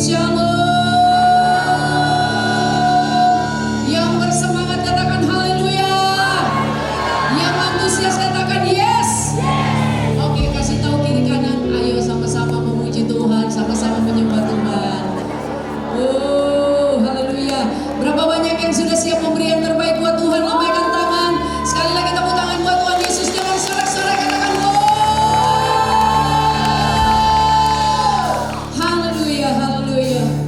Shalom. Yang bersemangat katakan haleluya. Yang antusias katakan yes. Oke, kasih tahu kiri kanan. Ayo sama-sama memuji Tuhan, sama-sama menyembah Tuhan. Oh, haleluya. Berapa banyak yang sudah siap memberi yang terbaik buat Tuhan? Lambaikan tangan. Sekali lagi tepuk tangan buat Tuhan Yesus. Jangan sorak-sorai, katakan oh. Haleluya, haleluya.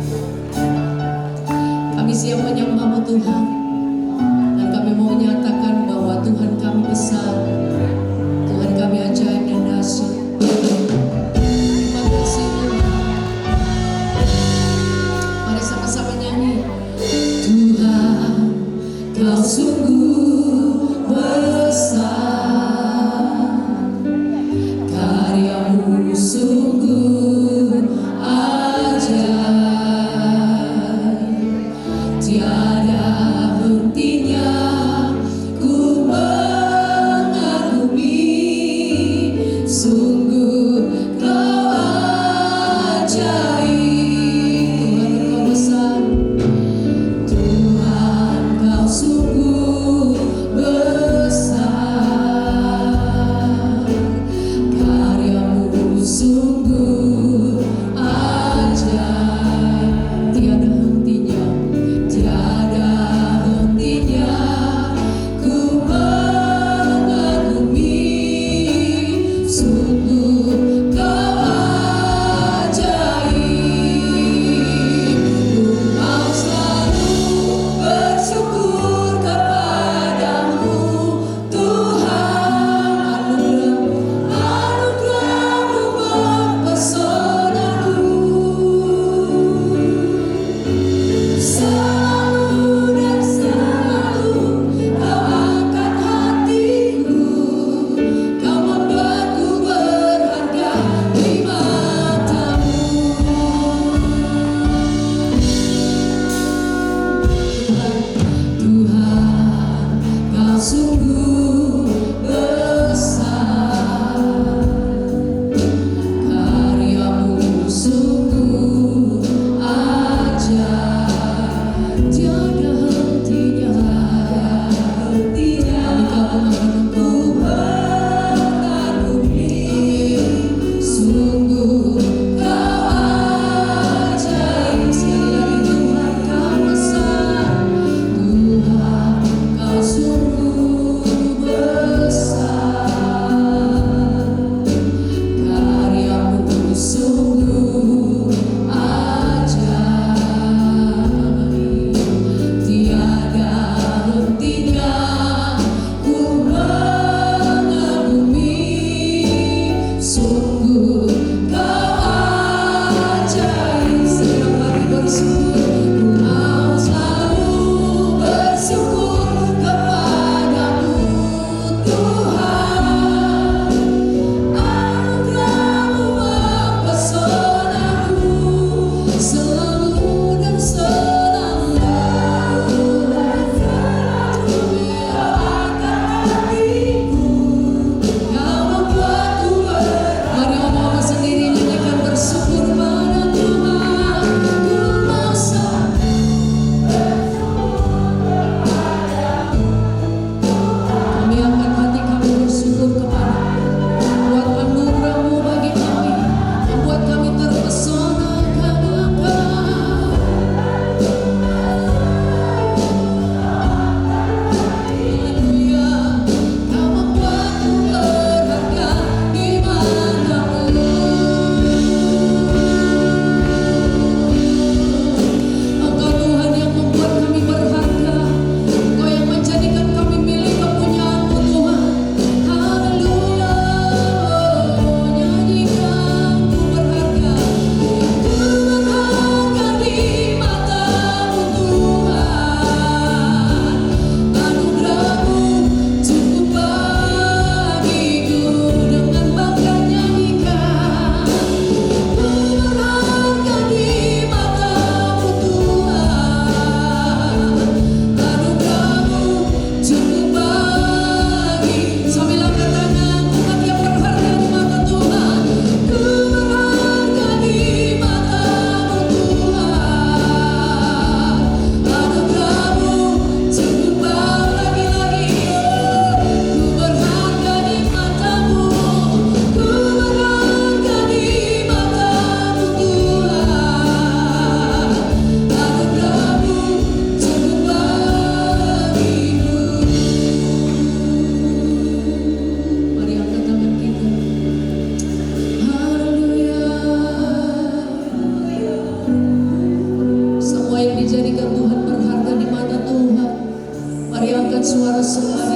sembah.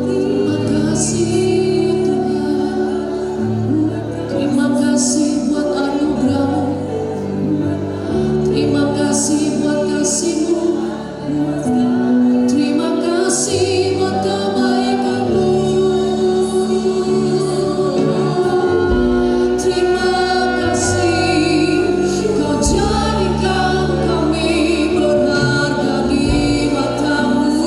Terima kasih Tuhan. Terima kasih buat anugerah-Mu. Terima kasih buat kasih-Mu. Terima kasih buat kebaikan-Mu. Terima kasih Kau jadikan kami berharga di mata-Mu.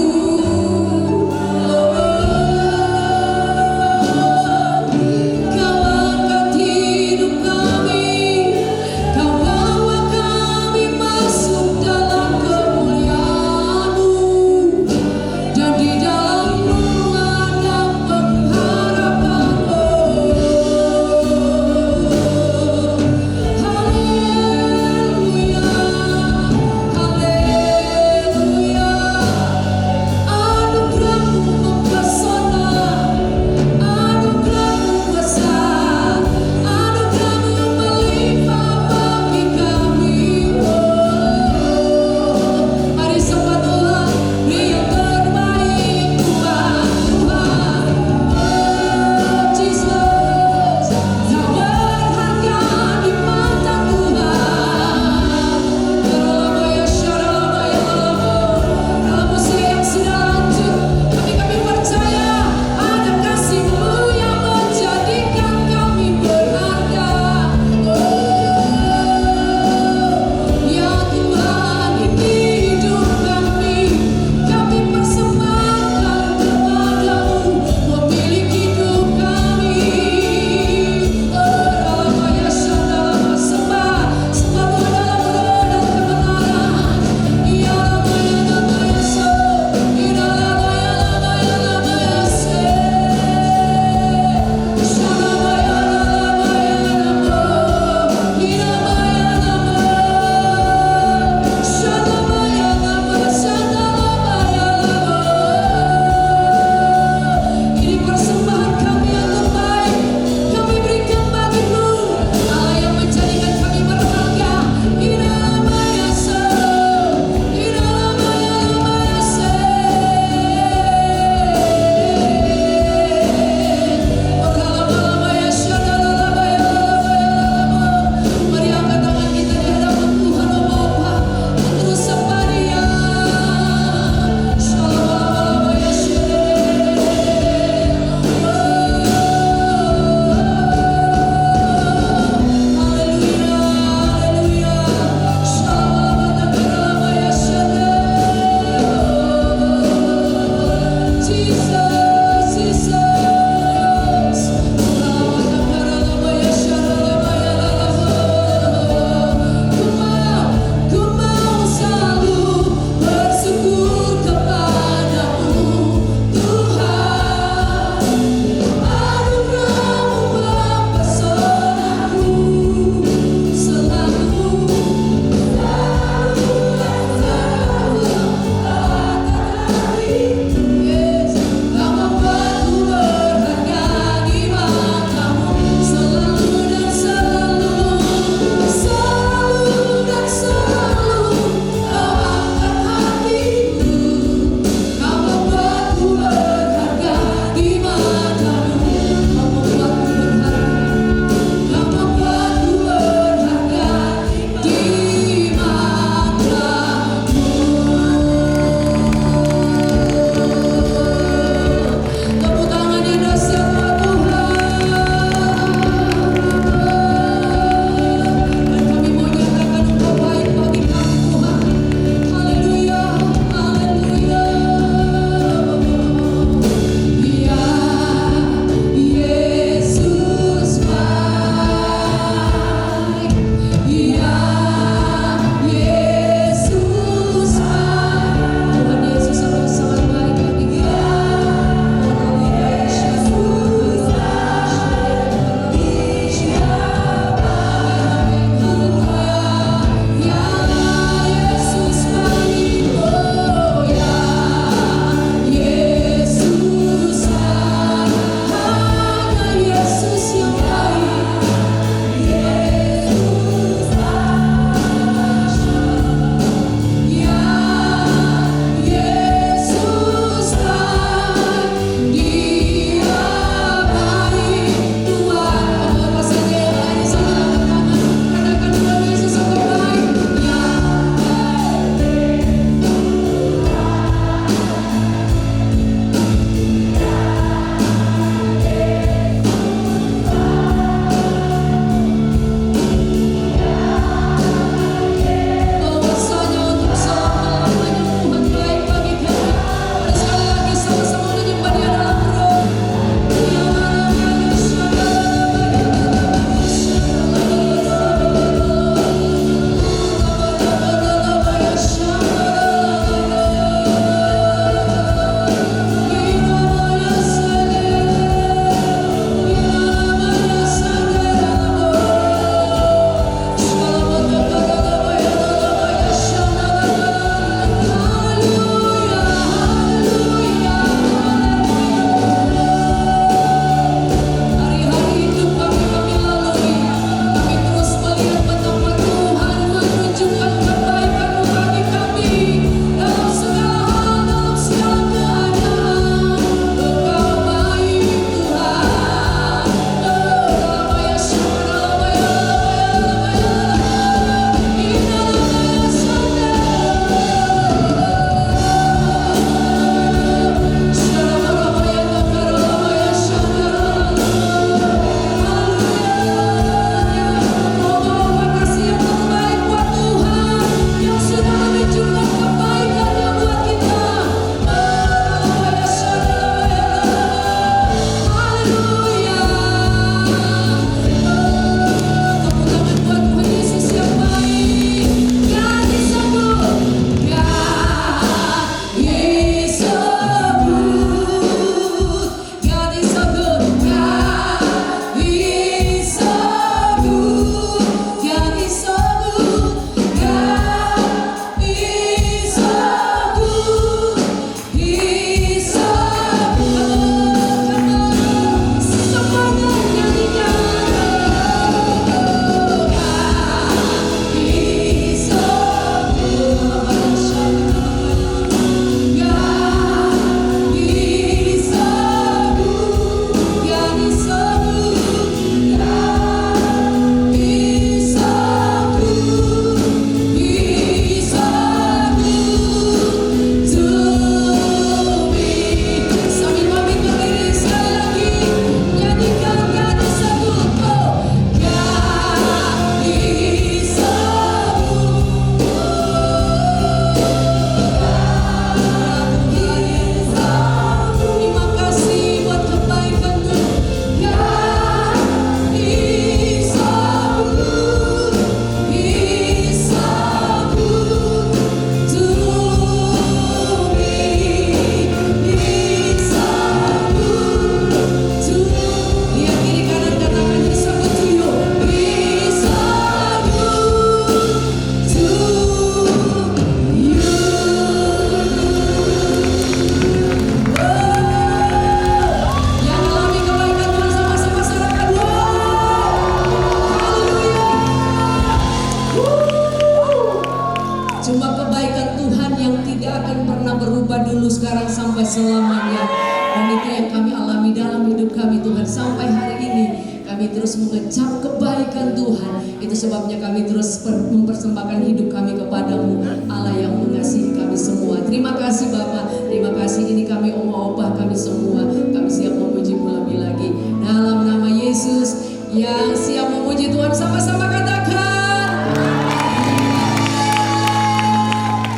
dulu, sekarang, sampai selamanya. Dan itu yang kami alami dalam hidup kami Tuhan sampai hari ini. Kami terus mengecap kebaikan Tuhan. Itu sebabnya kami terus mempersembahkan hidup kami kepadamu, Allah yang mengasihi kami semua. Terima kasih Bapak, terima kasih. Ini kami oma opa kami semua. Kami siap memuji-Mu lebih lagi. Dalam nama Yesus yang siap memuji Tuhan, sama-sama katakan.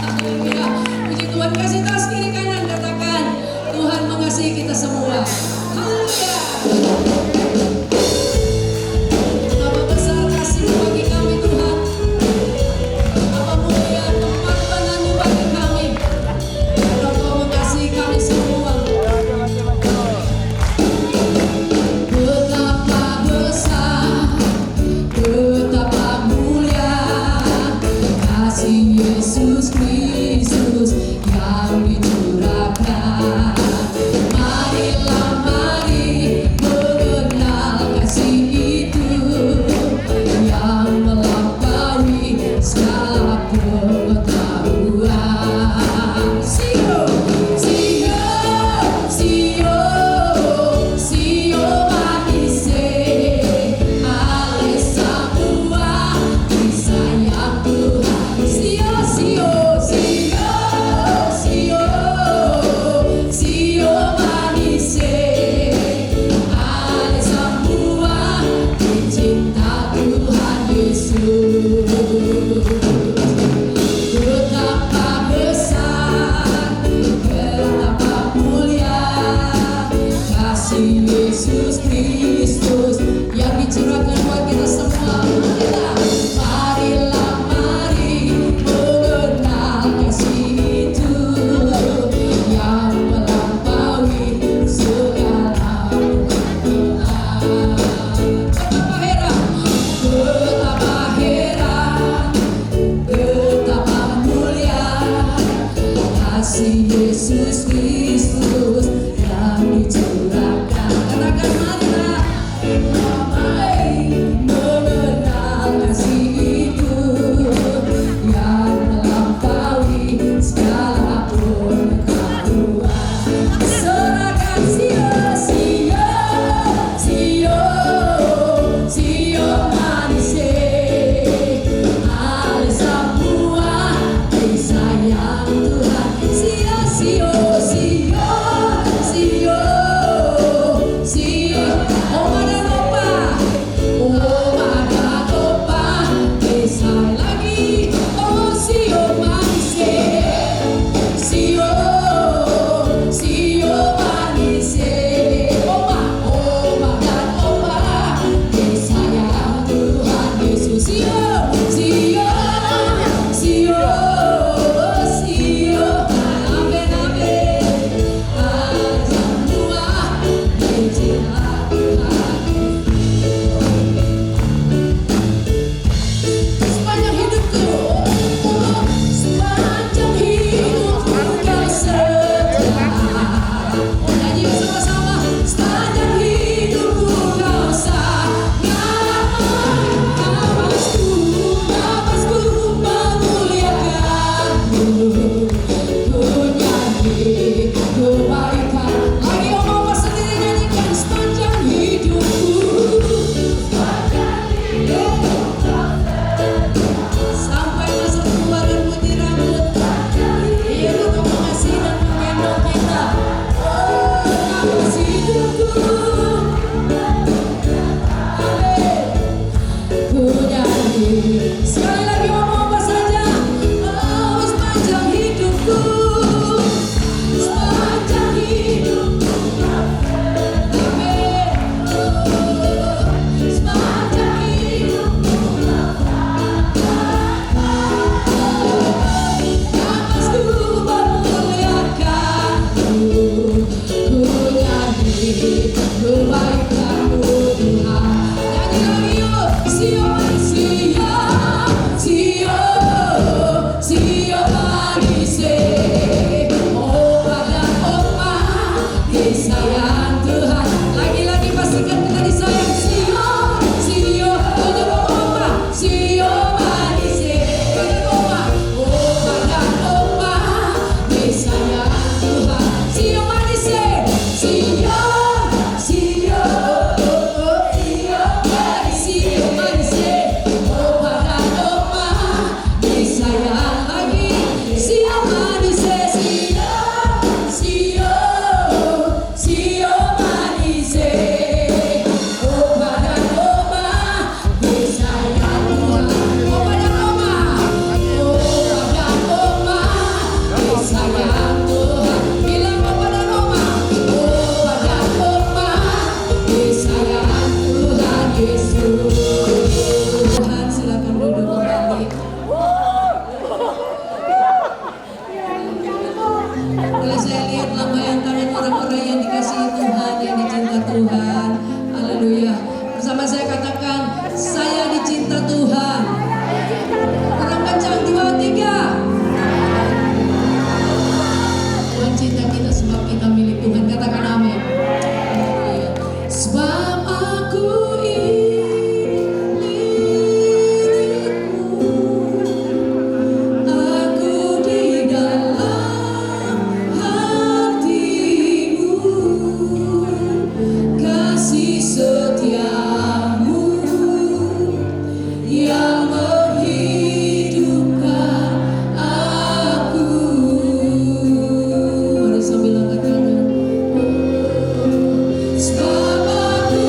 Haleluya. Puji Tuhan, kasih tas kiri kanan, katakan Tuhan mengasihi kita semua. Haleluya. Yesus Kristus yang dicurahkan, marilah mari mengenal kasih itu yang melampaui segala pengetahuan. Sio, sio, sio, sio manise, ale semua disayang Tuhan. Sio, sio, sio, sio, sio manise, ale semua dicinta Tuhan Yesus. Betapa besar, betapa mulia kasih Yesus Kristus yang dicurahkan buat kita semua. Marilah, mari mengenal kasih itu yang melampaui segala pengetahuan. Betapa heran, betapa mulia kasih Yesus Kristus yang dicurahkan. Katakan marilah, mari mengenal kasih itu yang melampaui segala pengetahuan. Serahkan sio, sio, sio, sio manise, ale semua disayang Tuhan. Sio, sio, sio, sio, sio. Oma dan opa, oma dan opa, desai lagi. Oh sio manise, sio, sio manise. Oma, oma dan opa, disayang Tuhan Yesus. Sio, sio, sio, sio. Amen, amen. cinta kita sebab kita milik Tuhan. Katakan amin. Haleluya. Sebab aku aku di dalam hatimu, kasih setiamu yang menghidupkan aku. Mari sambil angkat tangan. Sebab aku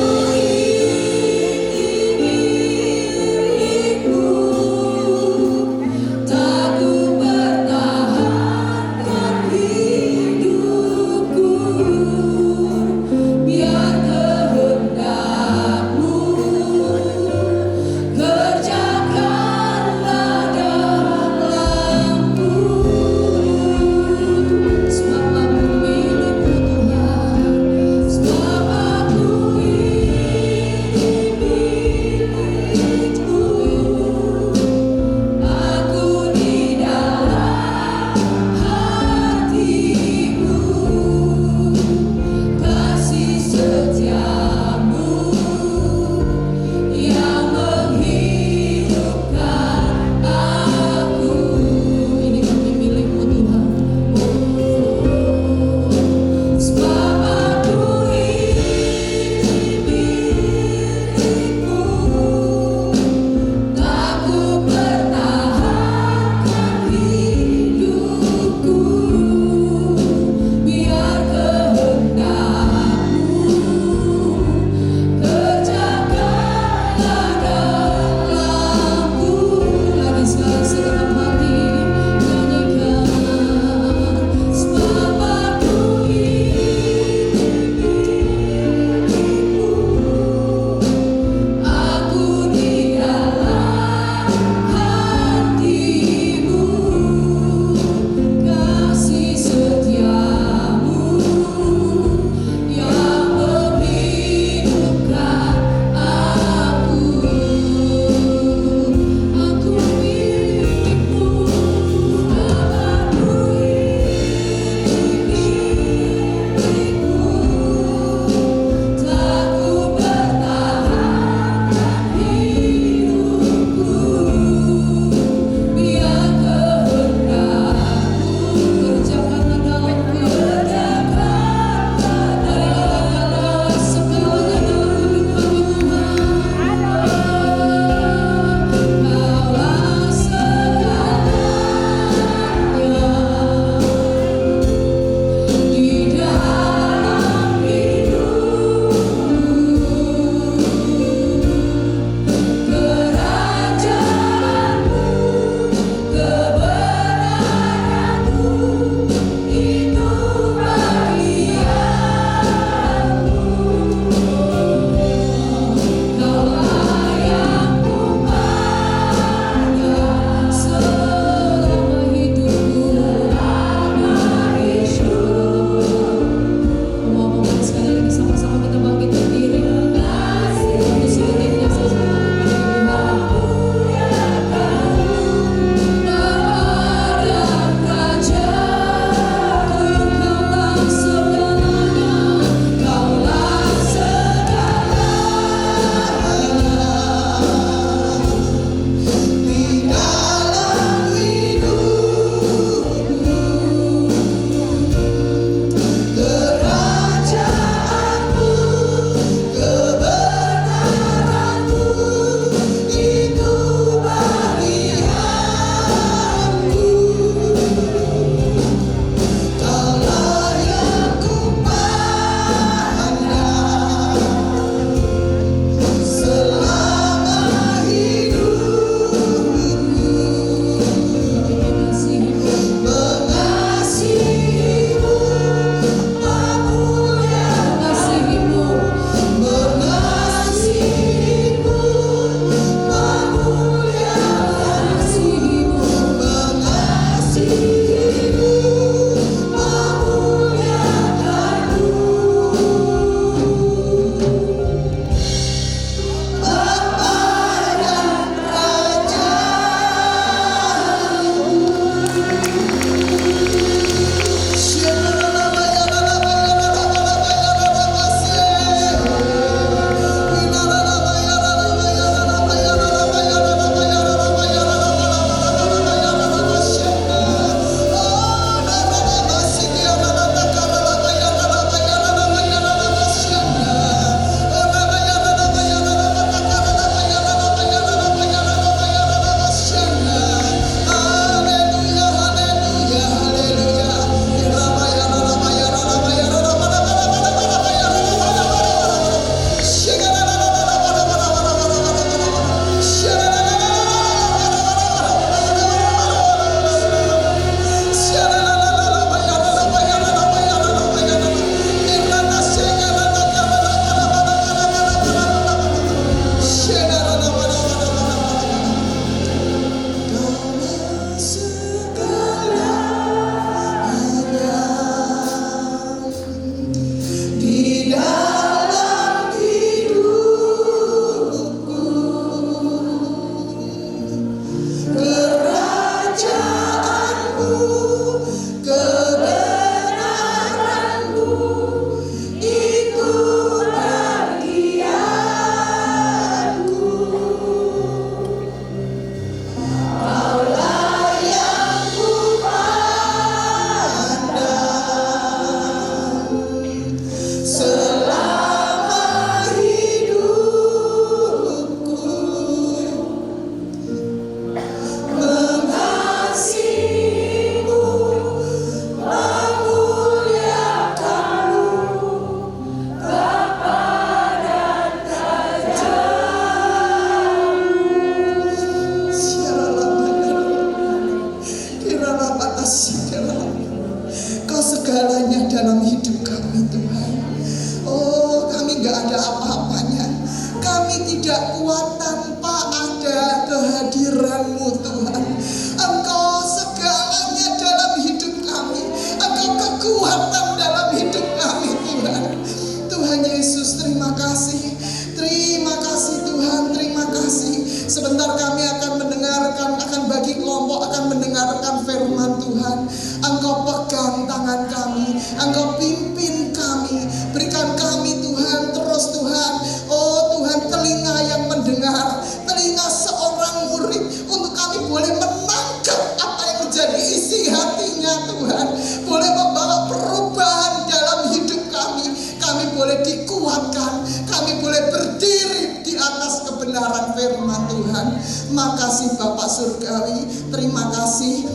pimpin kami, berikan kami Tuhan terus Tuhan, oh Tuhan, telinga yang mendengar, telinga seorang murid, untuk kami boleh menangkap apa yang menjadi isi hatinya Tuhan, boleh membawa perubahan dalam hidup kami boleh dikuatkan, kami boleh berdiri di atas kebenaran firman Tuhan. Makasih Bapak Surgawi, terima kasih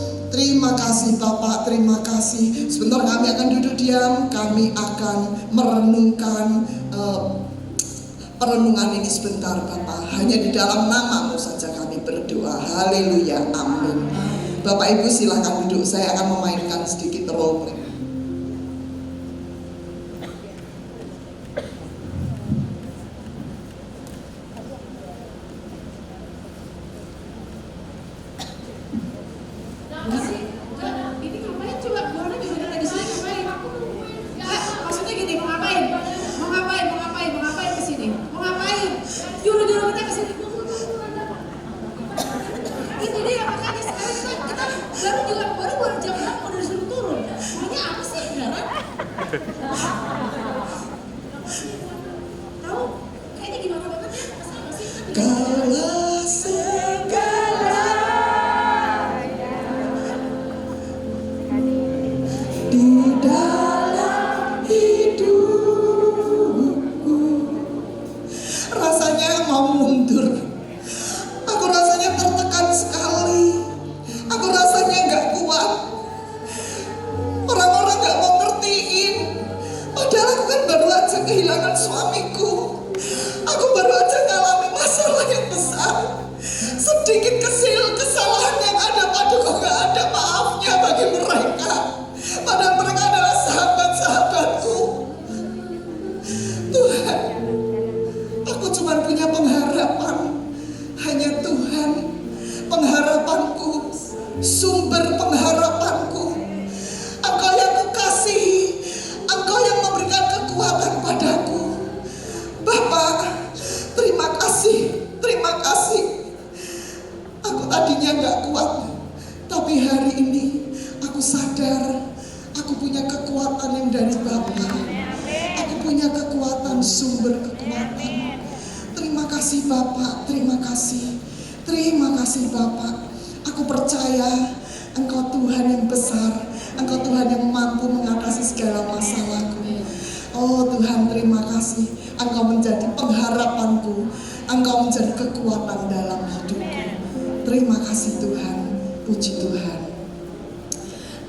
Bapak, terima kasih. Sebentar kami akan duduk diam, kami akan merenungkan perenungan ini sebentar Bapak. Hanya di dalam nama-Mu saja kami berdoa. Haleluya, amin. Bapak Ibu silakan duduk, saya akan memainkan sedikit role play.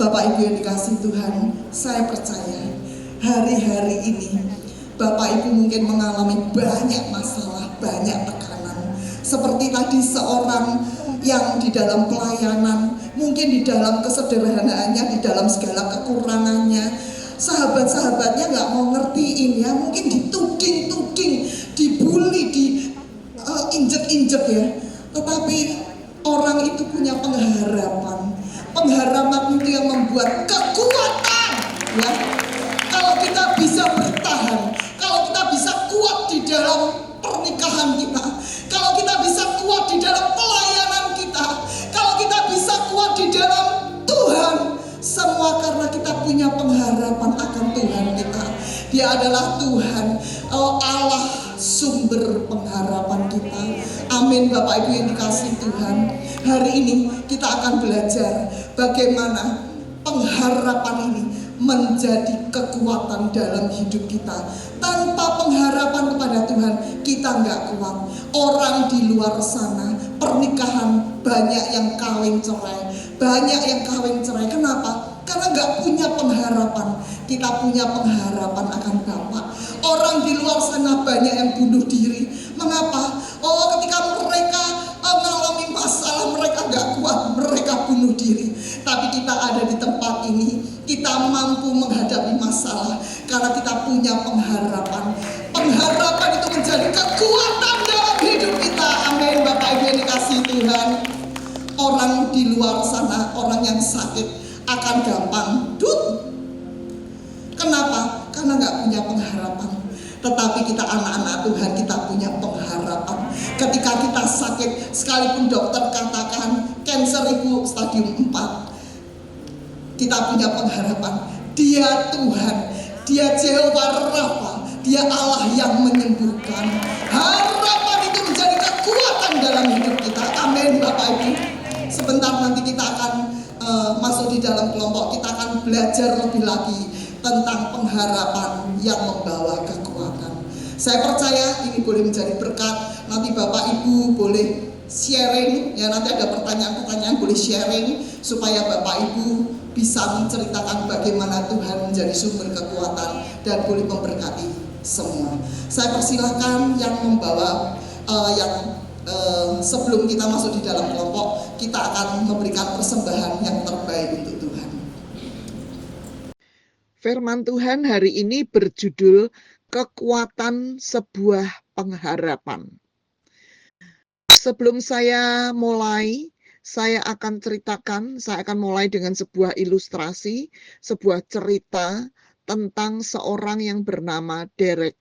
Bapak Ibu yang dikasihi Tuhan, saya percaya hari-hari ini Bapak Ibu mungkin mengalami banyak masalah, banyak tekanan. Seperti tadi seorang yang di dalam pelayanan, mungkin di dalam kesederhanaannya, di dalam segala kekurangannya, sahabat-sahabatnya gak mau ngertiin ya, mungkin dituding-tuding, dibully, diinjek-injek ya. Tetapi orang itu punya pengharapan. Pengharapan itu yang membuat kekuatan ya. Kalau kita bisa bertahan, kalau kita bisa kuat di dalam pernikahan kita, kalau kita bisa kuat di dalam pelayanan kita, kalau kita bisa kuat di dalam Tuhan, semua karena kita punya pengharapan akan Tuhan kita. Dia adalah Tuhan, Allah sumber pengharapan kita. Amin Bapak Ibu yang dikasihi Tuhan. Hari ini kita akan belajar bagaimana pengharapan ini menjadi kekuatan dalam hidup kita. Tanpa pengharapan kepada Tuhan, kita nggak kuat. Orang di luar sana, pernikahan banyak yang kawin cerai. Banyak yang kawin cerai. Kenapa? Karena nggak punya pengharapan. Kita punya pengharapan akan Bapa. Orang di luar sana banyak yang bunuh diri. Mengapa? Oh, ketika mereka mengalami masalah, mereka nggak kuat, mereka bunuh diri. Tapi kita ada di tempat ini, kita mampu menghadapi masalah karena kita punya pengharapan. Pengharapan itu menjadi kekuatan dalam hidup kita. Amin Bapak Ibu yang dikasihi Tuhan. Orang di luar sana, orang yang sakit akan gampang Kenapa? Karena nggak punya pengharapan. Tetapi kita anak-anak Tuhan, kita punya pengharapan. Ketika kita sakit, sekalipun dokter katakan kanker ibu stadium 4, kita punya pengharapan. Dia Tuhan, Dia Jehovah Rafa, Dia Allah yang menyembuhkan. Harapan itu menjadi kekuatan dalam hidup kita. Amin Bapak Ibu. Sebentar nanti kita akan masuk di dalam kelompok. Kita akan belajar lebih lagi tentang pengharapan yang membawa kekuatan. Saya percaya ini boleh menjadi berkat. Nanti Bapak Ibu boleh sharing, ya nanti ada pertanyaan-pertanyaan boleh sharing supaya Bapak Ibu bisa menceritakan bagaimana Tuhan menjadi sumber kekuatan dan boleh memberkati semua. Saya persilahkan yang membawa sebelum kita masuk di dalam kelompok, kita akan memberikan persembahan yang terbaik untuk Tuhan. Firman Tuhan hari ini berjudul Kekuatan Sebuah Pengharapan. Sebelum saya mulai, saya akan mulai dengan sebuah ilustrasi, sebuah cerita tentang seorang yang bernama Derek.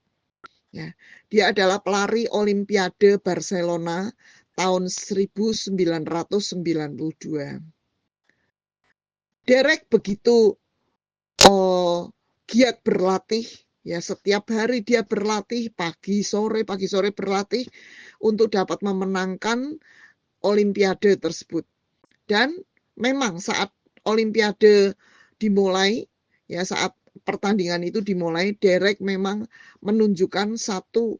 Ya, dia adalah pelari Olimpiade Barcelona tahun 1992. Derek begitu giat berlatih, ya setiap hari dia berlatih pagi sore berlatih untuk dapat memenangkan Olimpiade tersebut. Dan memang saat Olimpiade dimulai, ya saat pertandingan itu dimulai, Derek memang menunjukkan satu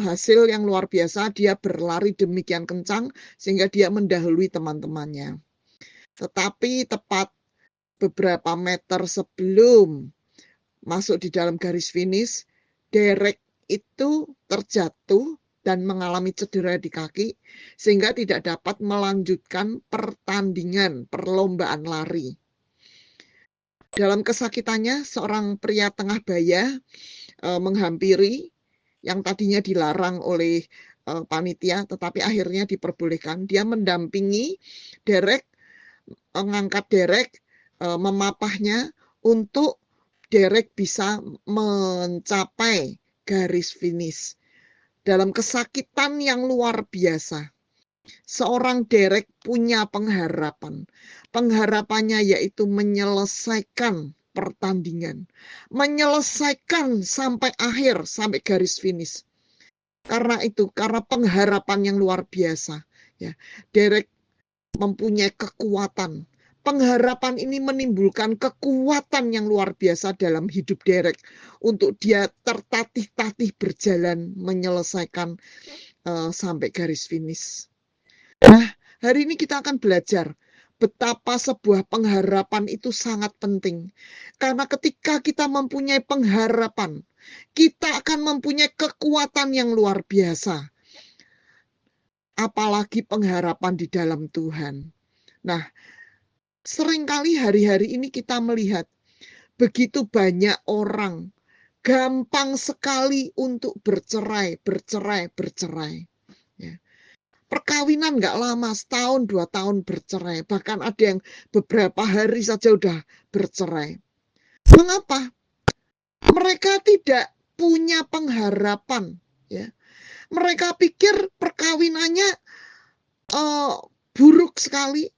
hasil yang luar biasa. Dia berlari demikian kencang sehingga dia mendahului teman-temannya. Tetapi tepat beberapa meter sebelum masuk di dalam garis finish, Derek itu terjatuh dan mengalami cedera di kaki sehingga tidak dapat melanjutkan perlombaan lari. Dalam kesakitannya, seorang pria tengah baya menghampiri yang tadinya dilarang oleh panitia, tetapi akhirnya diperbolehkan. Dia mendampingi Derek, mengangkat Derek, memapahnya untuk Derek bisa mencapai garis finish. Dalam kesakitan yang luar biasa, seorang Derek punya pengharapan. Pengharapannya yaitu menyelesaikan pertandingan, menyelesaikan sampai akhir, sampai garis finish. Karena pengharapan yang luar biasa, ya, Derek mempunyai kekuatan. Pengharapan ini menimbulkan kekuatan yang luar biasa dalam hidup Derek untuk dia tertatih-tatih berjalan menyelesaikan sampai garis finish. Nah, hari ini kita akan belajar betapa sebuah pengharapan itu sangat penting. Karena ketika kita mempunyai pengharapan, kita akan mempunyai kekuatan yang luar biasa. Apalagi pengharapan di dalam Tuhan. Nah, seringkali hari-hari ini kita melihat begitu banyak orang gampang sekali untuk bercerai. Ya. Perkawinan nggak lama, setahun, 2 tahun bercerai. Bahkan ada yang beberapa hari saja udah bercerai. Mengapa? Mereka tidak punya pengharapan. Ya. Mereka pikir perkawinannya buruk sekali.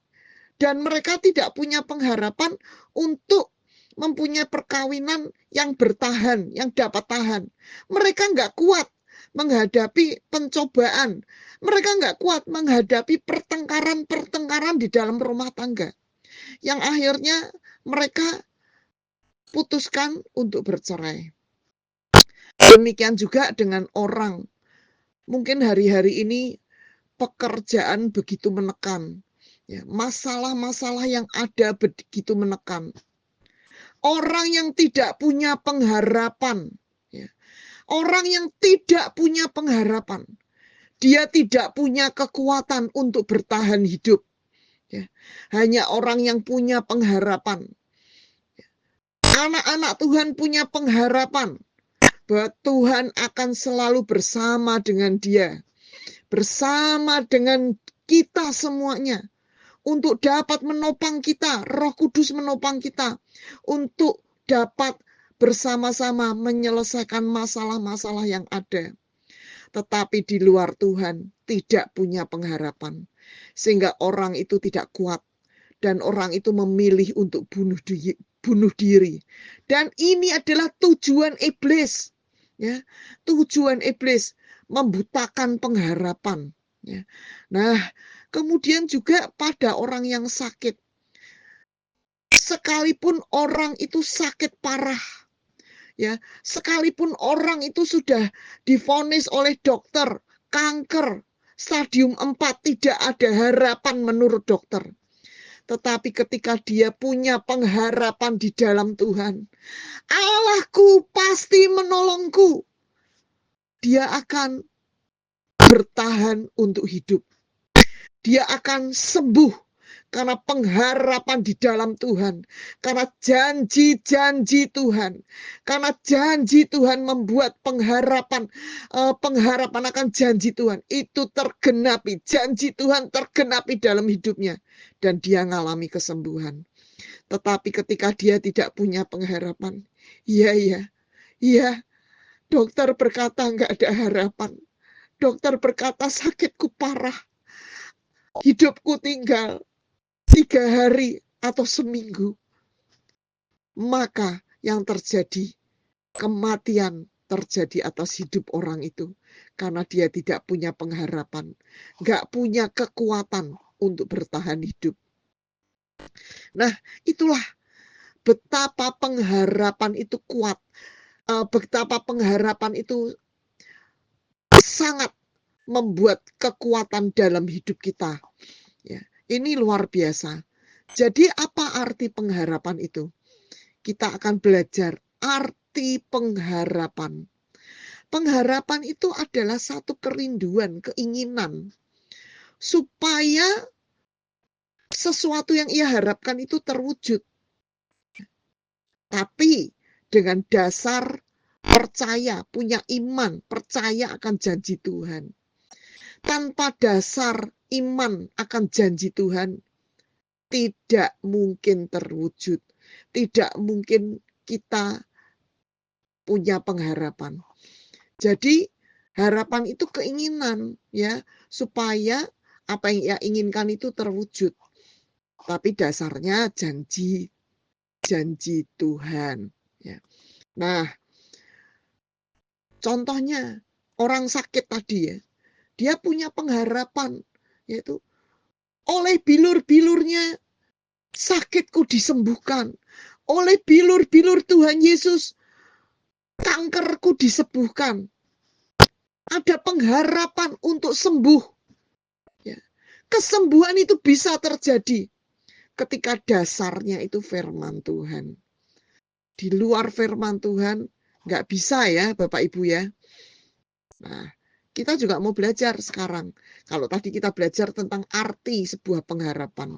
Dan mereka tidak punya pengharapan untuk mempunyai perkawinan yang bertahan, yang dapat tahan. Mereka nggak kuat menghadapi pencobaan. Mereka nggak kuat menghadapi pertengkaran di dalam rumah tangga. Yang akhirnya mereka putuskan untuk bercerai. Demikian juga dengan orang. Mungkin hari-hari ini pekerjaan begitu menekan. Ya, masalah-masalah yang ada begitu menekan. Orang yang tidak punya pengharapan, ya. Orang yang tidak punya pengharapan, dia tidak punya kekuatan untuk bertahan hidup. Ya. Hanya orang yang punya pengharapan. Anak-anak Tuhan punya pengharapan bahwa Tuhan akan selalu bersama dengan dia, bersama dengan kita semuanya. Untuk dapat menopang kita, Roh Kudus menopang kita, untuk dapat bersama-sama menyelesaikan masalah-masalah yang ada. Tetapi di luar Tuhan tidak punya pengharapan. Sehingga orang itu tidak kuat. Dan orang itu memilih untuk bunuh diri. Dan ini adalah tujuan iblis. Ya, tujuan iblis membutakan pengharapan. Ya. Nah, kemudian juga pada orang yang sakit. Sekalipun orang itu sakit parah, ya, sekalipun orang itu sudah divonis oleh dokter kanker stadium 4, tidak ada harapan menurut dokter. Tetapi ketika dia punya pengharapan di dalam Tuhan, Allahku pasti menolongku, dia akan bertahan untuk hidup. Dia akan sembuh karena pengharapan di dalam Tuhan. Karena janji-janji Tuhan. Karena janji Tuhan membuat pengharapan akan janji Tuhan. Itu tergenapi. Janji Tuhan tergenapi dalam hidupnya. Dan dia mengalami kesembuhan. Tetapi ketika dia tidak punya pengharapan. Iya. Dokter berkata nggak ada harapan. Dokter berkata sakitku parah. Hidupku tinggal 3 hari atau seminggu. Maka yang terjadi, kematian terjadi atas hidup orang itu. Karena dia tidak punya pengharapan. Nggak punya kekuatan untuk bertahan hidup. Nah, itulah betapa pengharapan itu kuat. Betapa pengharapan itu sangat membuat kekuatan dalam hidup kita. Ya, ini luar biasa. Jadi apa arti pengharapan itu? Kita akan belajar arti pengharapan. Pengharapan itu adalah satu kerinduan, keinginan. Supaya sesuatu yang ia harapkan itu terwujud. Tapi dengan dasar percaya, punya iman, percaya akan janji Tuhan. Tanpa dasar iman akan janji Tuhan, tidak mungkin terwujud. Tidak mungkin kita punya pengharapan. Jadi harapan itu keinginan, ya, supaya apa yang ia inginkan itu terwujud. Tapi dasarnya janji Tuhan. Ya. Nah, contohnya orang sakit tadi ya, dia punya pengharapan, yaitu oleh bilur-bilurnya sakitku disembuhkan. Oleh bilur-bilur Tuhan Yesus, kankerku disembuhkan. Ada pengharapan untuk sembuh. Ya. Kesembuhan itu bisa terjadi ketika dasarnya itu firman Tuhan. Di luar firman Tuhan, nggak bisa ya Bapak Ibu ya. Nah, kita juga mau belajar sekarang. Kalau tadi kita belajar tentang arti sebuah pengharapan.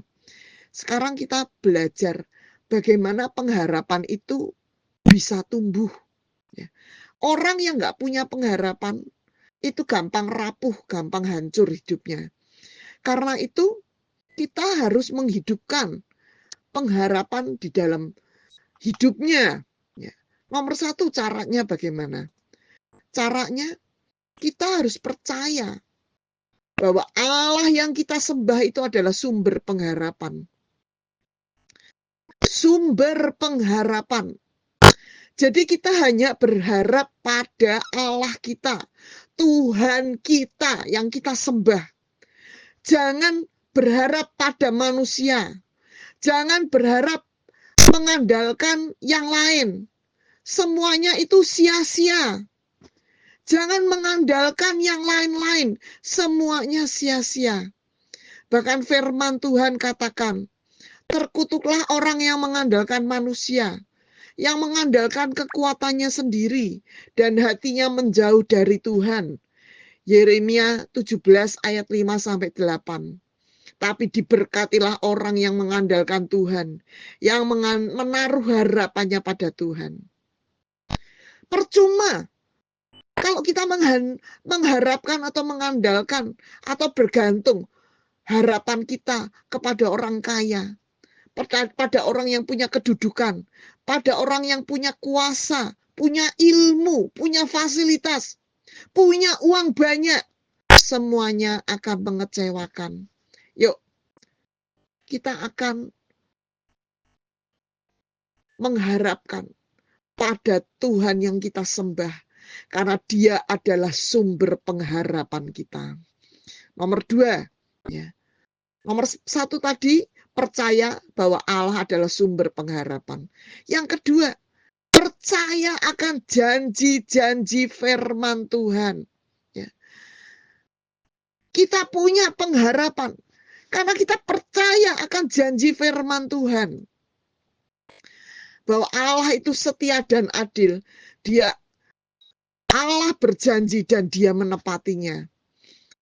Sekarang kita belajar bagaimana pengharapan itu bisa tumbuh. Ya. Orang yang nggak punya pengharapan, itu gampang rapuh, gampang hancur hidupnya. Karena itu, kita harus menghidupkan pengharapan di dalam hidupnya. Ya. Nomor 1, caranya bagaimana? Caranya, kita harus percaya bahwa Allah yang kita sembah itu adalah sumber pengharapan. Sumber pengharapan. Jadi kita hanya berharap pada Allah kita, Tuhan kita yang kita sembah. Jangan berharap pada manusia. Jangan berharap mengandalkan yang lain. Semuanya itu sia-sia. Jangan mengandalkan yang lain-lain. Semuanya sia-sia. Bahkan firman Tuhan katakan, terkutuklah orang yang mengandalkan manusia, yang mengandalkan kekuatannya sendiri, dan hatinya menjauh dari Tuhan. Yeremia 17 ayat 5-8. Tapi diberkatilah orang yang mengandalkan Tuhan, yang menaruh harapannya pada Tuhan. Percuma kalau kita mengharapkan atau mengandalkan atau bergantung harapan kita kepada orang kaya, pada orang yang punya kedudukan, pada orang yang punya kuasa, punya ilmu, punya fasilitas, punya uang banyak, semuanya akan mengecewakan. Yuk, kita akan mengharapkan pada Tuhan yang kita sembah, karena Dia adalah sumber pengharapan kita. Nomor 2, ya. Nomor 1 tadi, percaya bahwa Allah adalah sumber pengharapan. Yang kedua, percaya akan janji-janji firman Tuhan. Ya. Kita punya pengharapan karena kita percaya akan janji firman Tuhan. Bahwa Allah itu setia dan adil. Allah berjanji dan Dia menepatinya.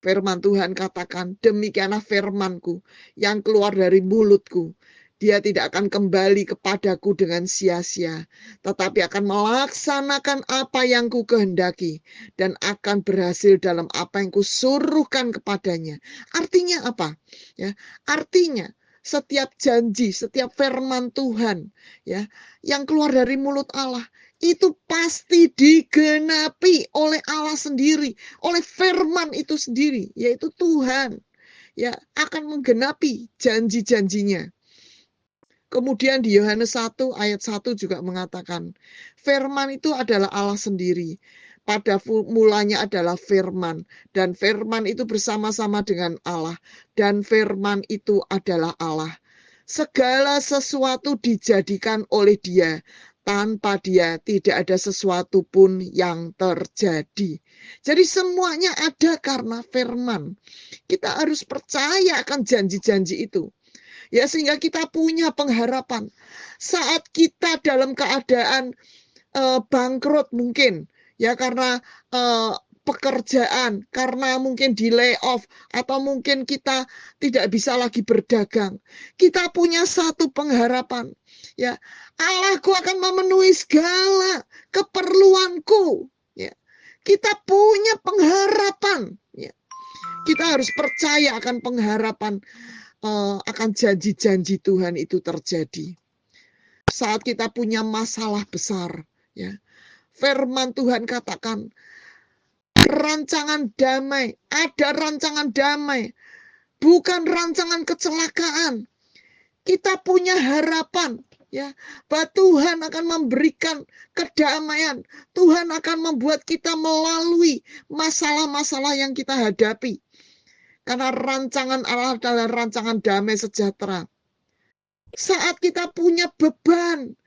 Firman Tuhan katakan, demikianlah firmanku yang keluar dari mulutku. Dia tidak akan kembali kepadaku dengan sia-sia, tetapi akan melaksanakan apa yang ku kehendaki dan akan berhasil dalam apa yang ku suruhkan kepadanya. Artinya apa? Ya, artinya setiap janji, setiap firman Tuhan, ya, yang keluar dari mulut Allah itu pasti digenapi oleh Allah sendiri, oleh firman itu sendiri, yaitu Tuhan, ya, akan menggenapi janji-janjinya. Kemudian di Yohanes 1 ayat 1 juga mengatakan, firman itu adalah Allah sendiri. Pada mulanya adalah firman, dan firman itu bersama-sama dengan Allah, dan firman itu adalah Allah. Segala sesuatu dijadikan oleh Dia. Tanpa Dia tidak ada sesuatu pun yang terjadi. Jadi semuanya ada karena firman. Kita harus percaya akan janji-janji itu. Ya, sehingga kita punya pengharapan. Saat kita dalam keadaan bangkrut mungkin, ya, karena pekerjaan, karena mungkin di layoff, atau mungkin kita tidak bisa lagi berdagang. Kita punya satu pengharapan, ya, Allahku akan memenuhi segala keperluanku. Ya. Kita punya pengharapan. Ya. Kita harus percaya akan pengharapan, akan janji-janji Tuhan itu terjadi. Saat kita punya masalah besar, ya, firman Tuhan katakan, rancangan damai, ada rancangan damai, bukan rancangan kecelakaan. Kita punya harapan, ya, bahwa Tuhan akan memberikan kedamaian. Tuhan akan membuat kita melalui masalah-masalah yang kita hadapi. Karena rancangan Allah adalah rancangan damai sejahtera. Saat kita punya beban,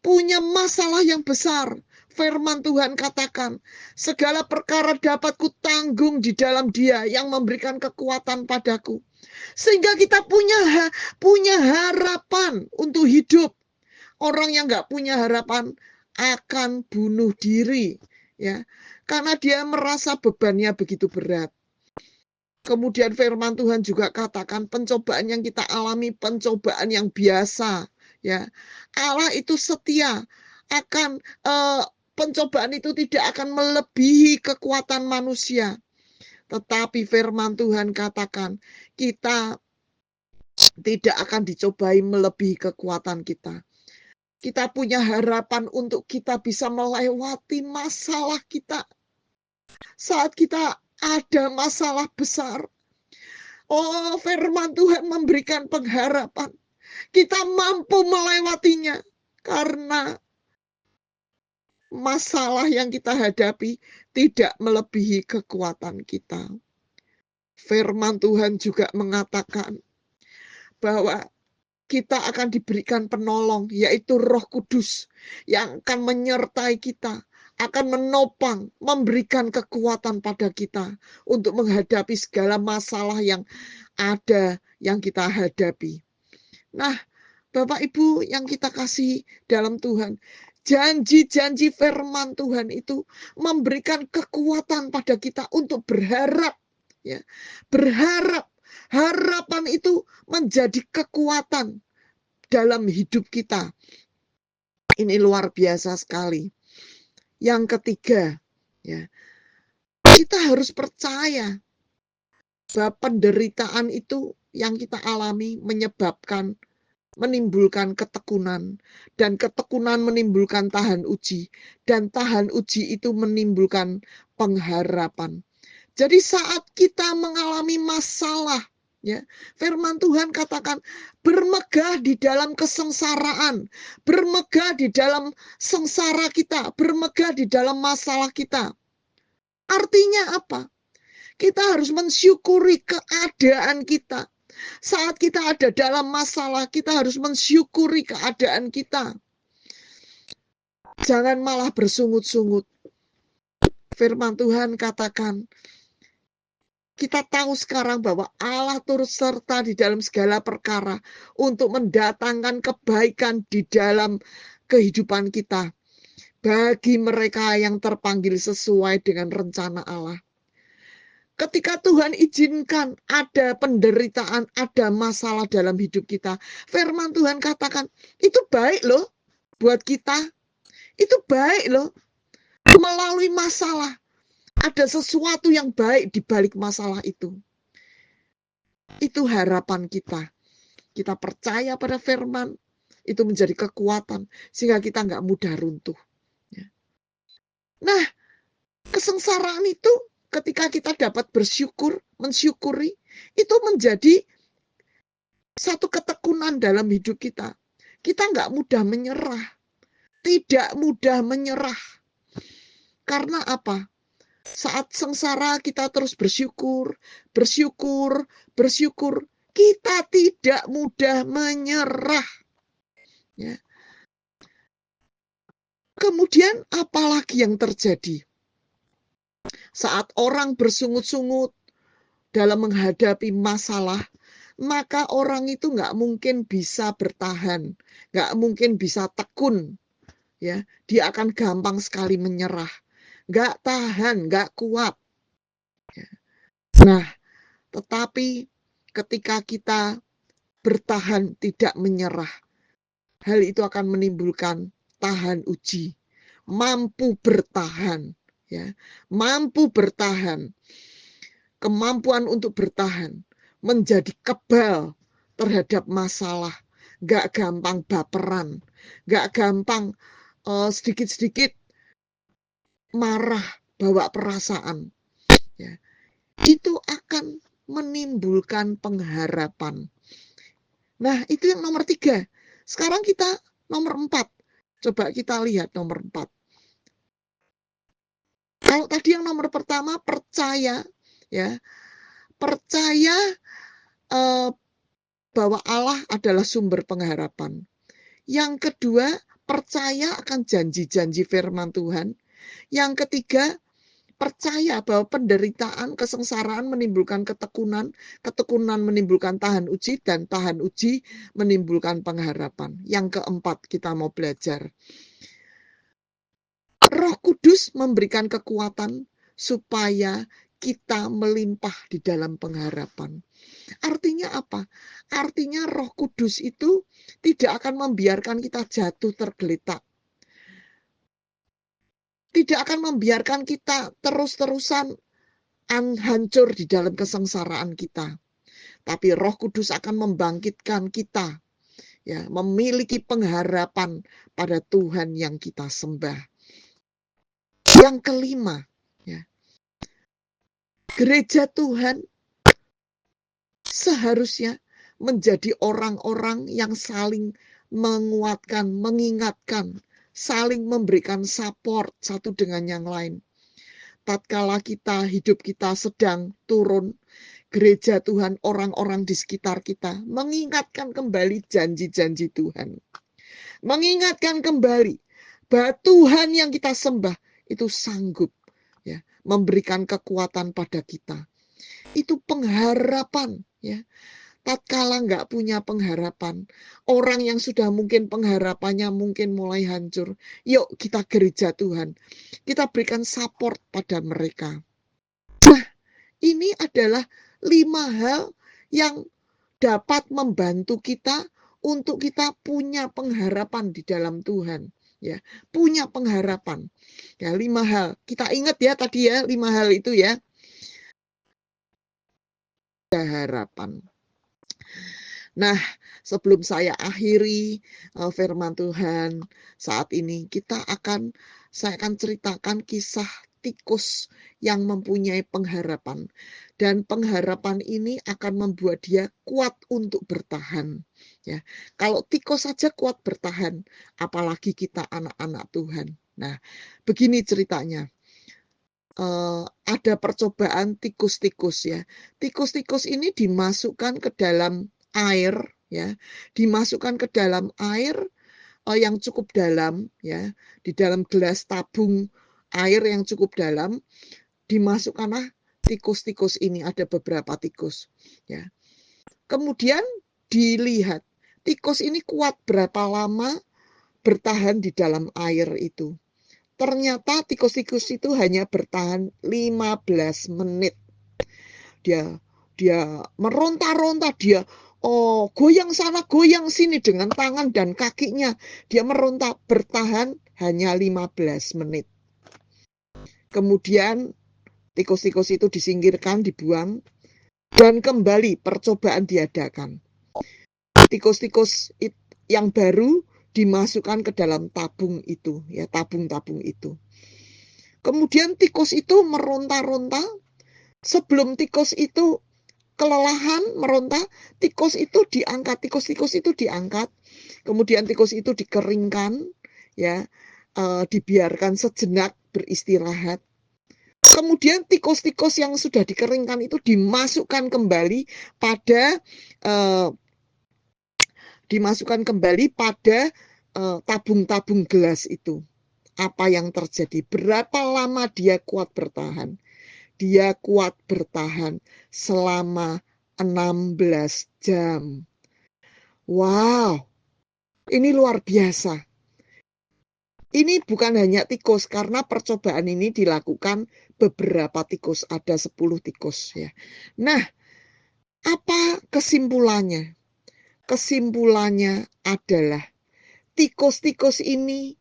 punya masalah yang besar, firman Tuhan katakan, segala perkara dapat kutanggung di dalam Dia yang memberikan kekuatan padaku. Sehingga kita punya harapan untuk hidup. Orang yang nggak punya harapan akan bunuh diri, ya, karena dia merasa bebannya begitu berat. Kemudian firman Tuhan juga katakan pencobaan yang kita alami, pencobaan yang biasa, ya. Allah itu setia, akan pencobaan itu tidak akan melebihi kekuatan manusia. Tetapi firman Tuhan katakan kita tidak akan dicobai melebihi kekuatan kita. Kita punya harapan untuk kita bisa melewati masalah kita. Saat kita ada masalah besar, oh, firman Tuhan memberikan pengharapan. Kita mampu melewatinya karena masalah yang kita hadapi tidak melebihi kekuatan kita. Firman Tuhan juga mengatakan bahwa kita akan diberikan penolong, yaitu Roh Kudus yang akan menyertai kita, akan menopang, memberikan kekuatan pada kita untuk menghadapi segala masalah yang ada, yang kita hadapi. Nah, Bapak Ibu yang kita kasih dalam Tuhan, janji-janji firman Tuhan itu memberikan kekuatan pada kita untuk berharap. Ya, berharap, harapan itu menjadi kekuatan dalam hidup kita. Ini luar biasa sekali. Yang ketiga, ya, kita harus percaya bahwa penderitaan itu yang kita alami menimbulkan ketekunan, dan ketekunan menimbulkan tahan uji, dan tahan uji itu menimbulkan pengharapan. Jadi saat kita mengalami masalah, Ya, firman Tuhan katakan bermegah di dalam kesengsaraan, bermegah di dalam sengsara kita, bermegah di dalam masalah kita. Artinya apa? Kita harus mensyukuri keadaan kita. Saat kita ada dalam masalah, kita harus mensyukuri keadaan kita. Jangan malah bersungut-sungut. Firman Tuhan katakan, kita tahu sekarang bahwa Allah turut serta di dalam segala perkara untuk mendatangkan kebaikan di dalam kehidupan kita bagi mereka yang terpanggil sesuai dengan rencana Allah. Ketika Tuhan izinkan ada penderitaan, ada masalah dalam hidup kita, firman Tuhan katakan, itu baik loh buat kita. Itu baik loh. Melalui masalah, ada sesuatu yang baik di balik masalah itu. Itu harapan kita. Kita percaya pada firman, itu menjadi kekuatan, sehingga kita nggak mudah runtuh. Nah, kesengsaraan itu ketika kita dapat bersyukur, mensyukuri, itu menjadi satu ketekunan dalam hidup kita. Kita nggak mudah menyerah. Tidak mudah menyerah. Karena apa? Saat sengsara kita terus bersyukur, bersyukur, bersyukur. Kita tidak mudah menyerah. Ya. Kemudian apalagi yang terjadi? Saat orang bersungut-sungut dalam menghadapi masalah, maka orang itu nggak mungkin bisa bertahan, nggak mungkin bisa tekun. Ya, dia akan gampang sekali menyerah, nggak tahan, nggak kuat. Ya. Nah, tetapi ketika kita bertahan tidak menyerah, hal itu akan menimbulkan tahan uji, mampu bertahan, ya, mampu bertahan, kemampuan untuk bertahan, menjadi kebal terhadap masalah, nggak gampang baperan, nggak gampang sedikit-sedikit marah, bawa perasaan. Ya. Itu akan menimbulkan pengharapan. Nah, itu yang nomor 3. Sekarang kita nomor 4. Coba kita lihat nomor 4. Kalau tadi yang nomor pertama percaya, ya, percaya bahwa Allah adalah sumber pengharapan. Yang kedua, percaya akan janji-janji firman Tuhan. Yang ketiga, percaya bahwa penderitaan, kesengsaraan menimbulkan ketekunan, ketekunan menimbulkan tahan uji, dan tahan uji menimbulkan pengharapan. Yang keempat, kita mau belajar. Roh Kudus memberikan kekuatan supaya kita melimpah di dalam pengharapan. Artinya apa? Artinya Roh Kudus itu tidak akan membiarkan kita jatuh tergeletak. Tidak akan membiarkan kita terus-terusan hancur di dalam kesengsaraan kita. Tapi Roh Kudus akan membangkitkan kita, ya, memiliki pengharapan pada Tuhan yang kita sembah. Yang kelima, ya, gereja Tuhan seharusnya menjadi orang-orang yang saling menguatkan, mengingatkan, saling memberikan support satu dengan yang lain. Tatkala hidup kita sedang turun, gereja Tuhan, orang-orang di sekitar kita mengingatkan kembali janji-janji Tuhan. Mengingatkan kembali bahwa Tuhan yang kita sembah itu sanggup, ya, memberikan kekuatan pada kita. Itu pengharapan, ya. Tatkala nggak punya pengharapan, orang yang sudah mungkin pengharapannya mungkin mulai hancur, yuk kita gereja Tuhan, kita berikan support pada mereka. Nah, ini adalah 5 hal yang dapat membantu kita untuk kita punya pengharapan di dalam Tuhan, ya, punya pengharapan. Ya, 5 hal. Kita ingat ya tadi ya, 5 hal itu ya. Harapan. Nah, sebelum saya akhiri firman Tuhan saat ini, saya akan ceritakan kisah tikus yang mempunyai pengharapan. Dan pengharapan ini akan membuat dia kuat untuk bertahan. Ya, kalau tikus saja kuat bertahan, apalagi kita anak-anak Tuhan. Nah, begini ceritanya. Ada percobaan tikus-tikus ya. Tikus-tikus ini dimasukkan ke dalam air ya, dimasukkan ke dalam air yang cukup dalam ya, di dalam gelas tabung air yang cukup dalam, dimasukkanlah tikus-tikus ini, ada beberapa tikus ya. Kemudian dilihat tikus ini kuat berapa lama bertahan di dalam air itu. Ternyata tikus-tikus itu hanya bertahan 15 menit. Dia meronta-ronta, dia goyang sana, goyang sini dengan tangan dan kakinya. Dia meronta, bertahan hanya 15 menit. Kemudian tikus-tikus itu disingkirkan, dibuang, dan kembali percobaan diadakan. Tikus-tikus yang baru dimasukkan ke dalam tabung itu, ya, tabung-tabung itu. Kemudian tikus itu meronta-ronta. Sebelum tikus itu kelelahan meronta, tikus itu diangkat. Kemudian tikus itu dikeringkan, ya, dibiarkan sejenak beristirahat. Kemudian tikus-tikus yang sudah dikeringkan itu dimasukkan kembali pada tabung-tabung gelas itu. Apa yang terjadi? Berapa lama dia kuat bertahan? Dia kuat bertahan selama 16 jam. Wow, ini luar biasa. Ini bukan hanya tikus, karena percobaan ini dilakukan beberapa tikus, ada 10 tikus ya. Nah, apa kesimpulannya? Kesimpulannya adalah tikus-tikus ini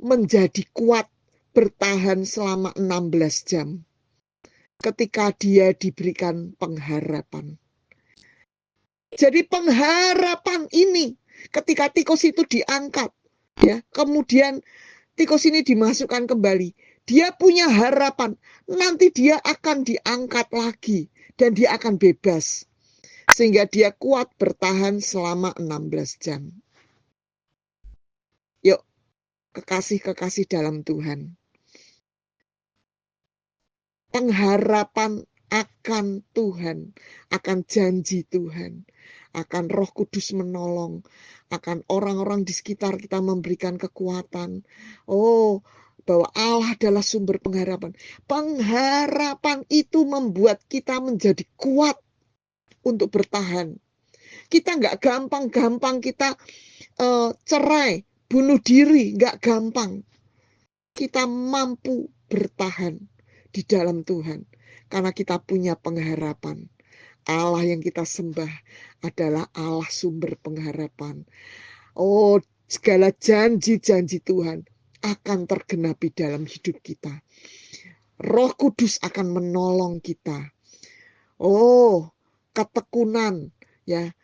menjadi kuat bertahan selama 16 jam ketika dia diberikan pengharapan. Jadi pengharapan ini ketika tikus itu diangkat, ya, kemudian tikus ini dimasukkan kembali, dia punya harapan nanti dia akan diangkat lagi dan dia akan bebas. Sehingga dia kuat bertahan selama 16 jam. Yuk, kekasih-kekasih dalam Tuhan. Pengharapan akan Tuhan, akan janji Tuhan, akan Roh Kudus menolong, akan orang-orang di sekitar kita memberikan kekuatan. Bahwa Allah adalah sumber pengharapan. Pengharapan itu membuat kita menjadi kuat untuk bertahan. Kita nggak gampang-gampang kita cerai, bunuh diri, nggak gampang. Kita mampu bertahan di dalam Tuhan karena kita punya pengharapan. Allah yang kita sembah adalah Allah sumber pengharapan. Segala janji-janji Tuhan akan tergenapi dalam hidup kita. Roh Kudus akan menolong kita. Ketekunan ya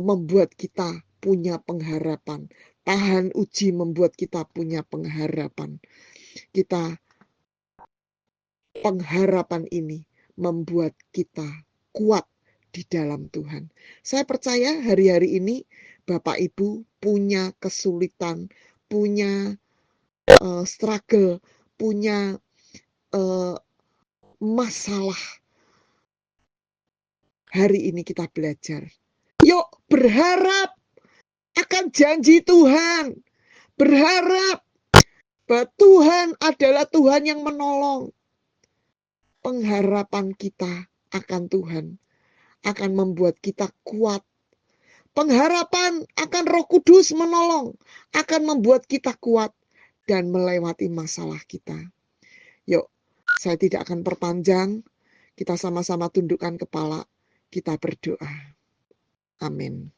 membuat kita punya pengharapan. Tahan uji membuat kita punya pengharapan. Pengharapan ini membuat kita kuat di dalam Tuhan. Saya percaya hari-hari ini Bapak Ibu punya kesulitan, punya struggle, punya masalah. Hari ini kita belajar. Yuk berharap akan janji Tuhan. Berharap bahwa Tuhan adalah Tuhan yang menolong. Pengharapan kita akan Tuhan akan membuat kita kuat. Pengharapan akan Roh Kudus menolong akan membuat kita kuat dan melewati masalah kita. Yuk, saya tidak akan perpanjang. Kita sama-sama tundukkan kepala. Kita berdoa. Amin.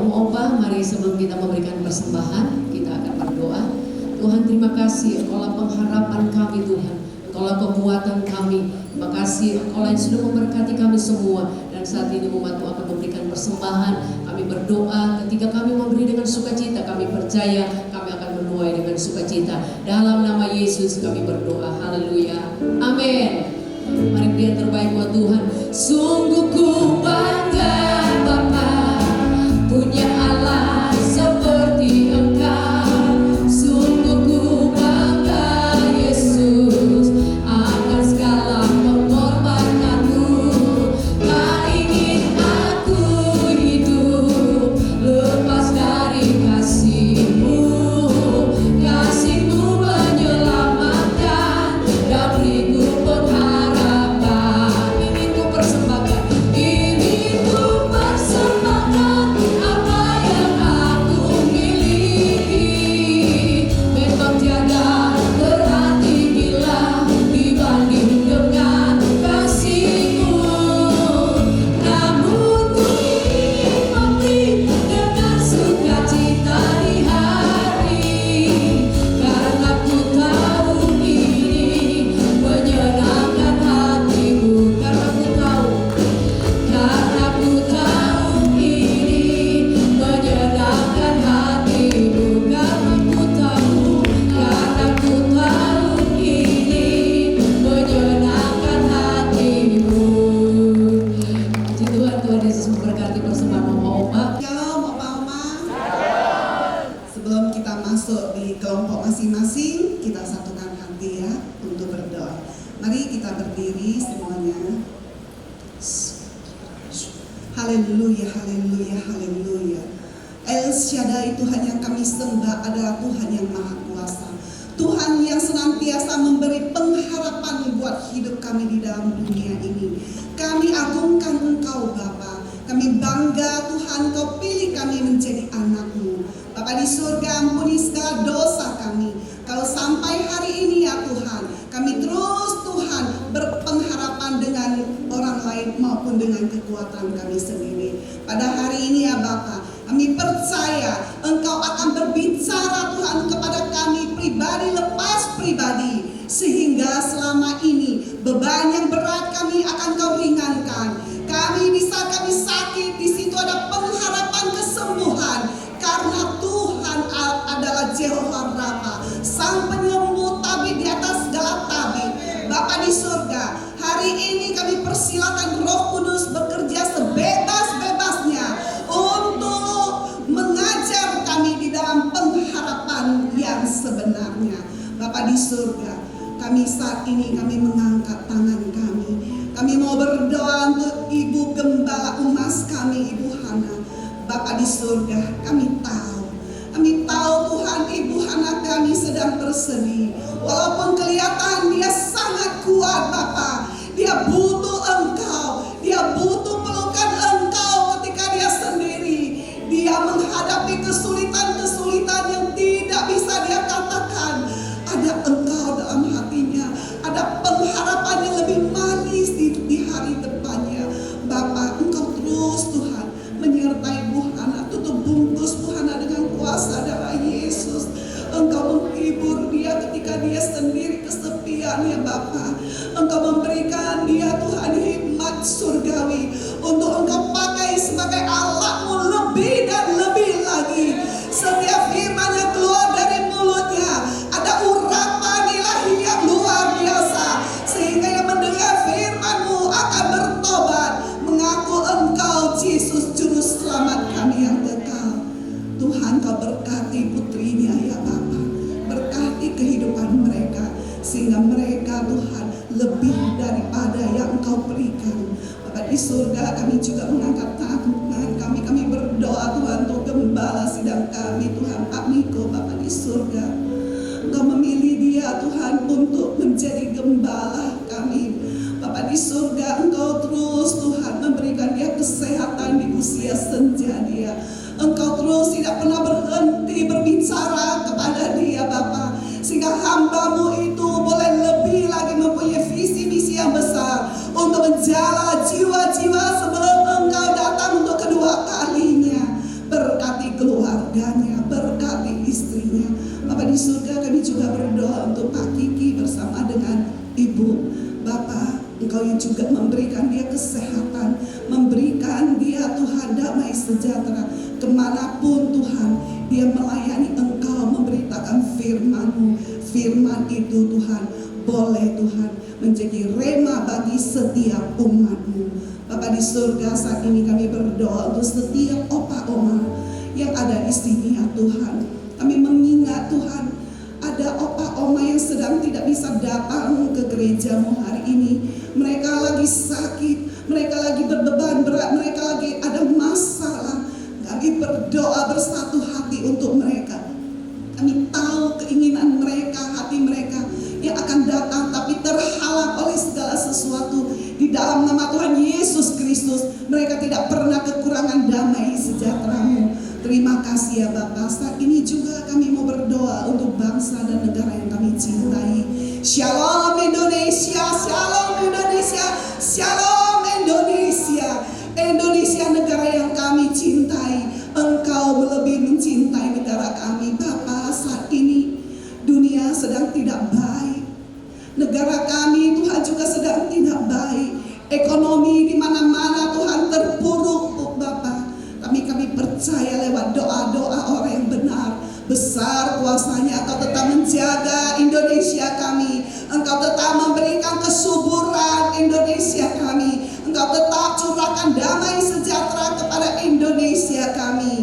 Om Opa, mari sebelum kita memberikan persembahan, kita akan berdoa. Tuhan, terima kasih, Engkaulah pengharapan kami Tuhan, Engkaulah kekuatan kami. Terima kasih Engkaulah yang sudah memberkati kami semua. Dan saat ini umat Tuhan akan memberikan persembahan. Kami berdoa, ketika kami memberi dengan sukacita, kami percaya kami akan menuai dengan sukacita. Dalam nama Yesus kami berdoa, haleluya, amin. Mari beri yang terbaik buat Tuhan. Sungguh ku bangga Bapa punya Allah seperti Engkau. Sungguh ku bangga Yesus akan segala pengorbananmu. Tak ingin aku hidup lepas dari kasih-Mu. Kasih-Mu menyelamatkan dan beriku pengharapan. Ingin ku persembahkan, ingin ku persembahkan apa yang aku miliki. Memang tiada berarti bila dibanding dengan kasih-Mu. Namun ku ingin mati dengan sukacita di hari, karena ku tahu ini menyenangkan hati-Mu. Karena ku tahu ini menyenangkan hati-Mu. Karena ku tahu ini menyenangkan hati-Mu. Puji Tuhan, Tuhan Yesus memberkati persembahan Mama Opa. Shalom Opa-Oma. Sebelum kita masuk di kelompok masing-masing, kita satukan hati ya untuk berdoa. Mari kita berdiri semuanya. Haleluya, haleluya, haleluya. El Shaddai, Tuhan yang kami sembah adalah Tuhan yang Maha Kuasa. Tuhan yang senantiasa memberi pengharapan buat hidup kami di dalam dunia ini. Kami agungkan Engkau Bapa. Kami bangga Tuhan, Kau pilih kami menjadi anak-Mu. Bapa di surga, ampuni segala dosa kami. Kalau sampai hari ini ya Tuhan, kami terus Tuhan berpengharapan dengan orang lain maupun dengan kekuatan kami sendiri. Pada hari ini ya Bapa, kami percaya Engkau akan berbicara Tuhan kepada kami pribadi lepas pribadi, sehingga selama ini beban yang berat kami akan Kau ringankan. Kami sakit, di situ ada pengharapan kesembuhan, karena Tuhan adalah Jehovah Rafa, Sang Penyembuh, tabib di atas segala tabib. Bapa di surga, hari ini kami persilakan Roh Kudus bekerja sebebas-bebasnya untuk mengajar kami di dalam pengharapan yang sebenarnya. Bapa di surga, kami saat ini kami mengangkat tangan kami. Kami mau berdoa untuk Ibu Gembala Umas kami, Ibu Hana. Bapa di surga, kami tahu Tuhan, Ibu Hana kami sedang bersedih. Walaupun kelihatan dia sangat kuat Bapa, dia butuh Engkau, dia butuh pelukan Engkau ketika dia sendiri. Dia menghadapi kesulitan-kesulitan yang tidak bisa dia katakan. Ada Engkau dalam hatinya, ada pengharapan yang lebih manis di hari depannya. Bapa, Engkau terus Tuhan menyertai Bu Hana, tutup bungkus Bu Hana dengan kuasa darah Yesus. Engkau menghibur dia ketika dia sendiri kesepian ya Bapa. Engkau memberikan dia Tuhan hikmat surgawi untuk Engkau pakai sebagai alat-Mu lebih dan lebih lagi. Setiap firman yang keluar dari mulutnya ada urapan ilahi yang luar biasa, sehingga yang mendengar firman-Mu akan bertobat, mengaku Engkau Yesus juru selamat kami yang kekal. Tuhan, Kau berkati putrinya ya Bapa, berkati kehidupan mereka, sehingga mereka Tuhan lebih daripada yang Engkau berikan. Bapa di surga, kami juga mengangkat tangan kami berdoa Tuhan untuk gembala sidang kami Tuhan, Pak Miko. Bapa di surga, Engkau memilih dia Tuhan untuk menjadi gembala kami. Bapa di surga, Engkau terus Tuhan memberikan dia kesehatan di usia senja dia. Engkau terus tidak pernah berhenti berbicara kepada dia Bapa, sehingga hamba-Mu itu boleh lebih lagi mempunyai visi misi yang besar untuk menjala jiwa-jiwa sebelum Engkau datang untuk kedua kalinya. Berkati Engkau yang juga memberikan dia kesehatan, memberikan dia Tuhan damai sejahtera. Kemanapun Tuhan dia melayani Engkau, memberitakan firman-Mu. Firman itu Tuhan boleh Tuhan menjadi rema bagi setiap umat-Mu. Bapa di surga, saat ini kami berdoa untuk setiap opa oma yang ada di sini ya Tuhan. Kami mengingat Tuhan, ada opa oma yang sedang tidak bisa datang ke gereja-Mu hari ini. Mereka lagi sakit, mereka lagi berbeban berat, mereka lagi ada masalah. Kami berdoa bersatu hati untuk mereka. Kami tahu keinginan mereka, hati mereka yang akan datang, tapi terhalang oleh segala sesuatu. Di dalam nama Tuhan Yesus Kristus, mereka tidak pernah kekurangan damai sejahtera-Mu. Terima kasih ya Bapa. Saat ini juga kami mau berdoa untuk bangsa dan negara yang kami cintai. Shalom Indonesia, Shalom Indonesia, Shalom Indonesia. Indonesia negara yang kami cintai. Engkau lebih mencintai negara kami Bapa. Saat ini dunia sedang tidak baik. Negara kami Tuhan juga sedang tidak baik. Ekonomi di mana-mana Tuhan terpuruk Bapa. Kami percaya lewat doa-doa orang yang benar, besar kuasanya Engkau tetap menjaga Indonesia kami. Engkau tetap memberikan kesuburan Indonesia kami. Engkau tetap curahkan damai sejahtera kepada Indonesia kami.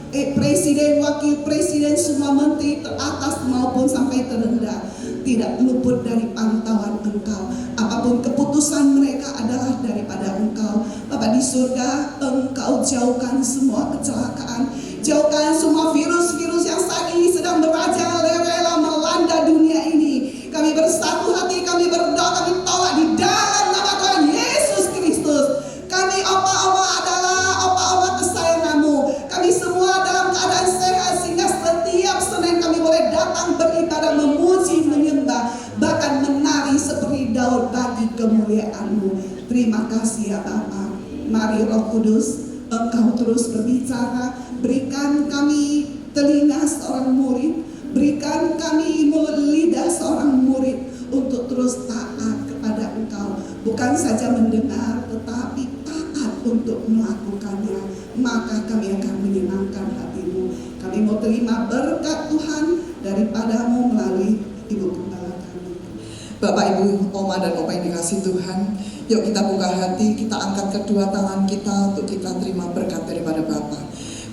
Presiden, wakil presiden, semua menteri teratas maupun sampai terendah tidak luput dari pantauan Engkau. Apapun keputusan mereka adalah daripada Engkau. Bapa di surga, Engkau jauhkan semua kecelakaan, jauhkan semua virus-virus yang saat ini sedang merajalela melanda dunia ini. Kami bersatu hati, kami berdoa, kami tolak di dalam nama Tuhan Yesus Kristus. Kami opa-opa adalah opa-opa kesayangan-Mu. Kami semua dalam keadaan sehat sehingga setiap Senin kami boleh datang beribadah, memuji, menyembah, bahkan menari seperti Daud bagi kemuliaan-Mu. Terima kasih ya Bapa. Mari Roh Kudus, Engkau terus berbicara. Berikan kami telinga seorang murid, berikan kami mulut lidah seorang murid untuk terus taat kepada Engkau. Bukan saja mendengar, tetapi taat untuk melakukannya. Maka kami akan menyenangkan hati-Mu. Kami mau terima berkat Tuhan daripada-Mu melalui Ibu Gembala kami. Bapak, Ibu, Oma dan Opa yang dikasih Tuhan, yuk kita buka hati, kita angkat kedua tangan kita untuk kita terima berkat daripada Bapa.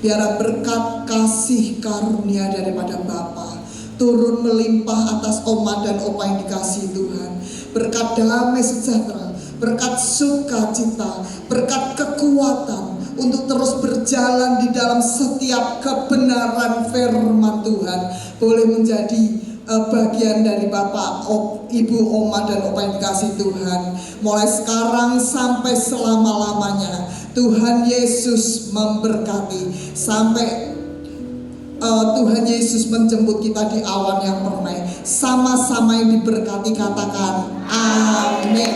Biar berkat kasih karunia daripada Bapa turun melimpah atas Oma dan Opa yang dikasih Tuhan. Berkat damai sejahtera, berkat sukacita, berkat kekuatan untuk terus berjalan di dalam setiap kebenaran firman Tuhan boleh menjadi bagian dari Bapak, Ibu, Oma dan Opa yang dikasih Tuhan. Mulai sekarang sampai selama-lamanya Tuhan Yesus memberkati sampai Tuhan Yesus menjemput kita di awan yang permai. Sama-sama yang diberkati, katakan amin.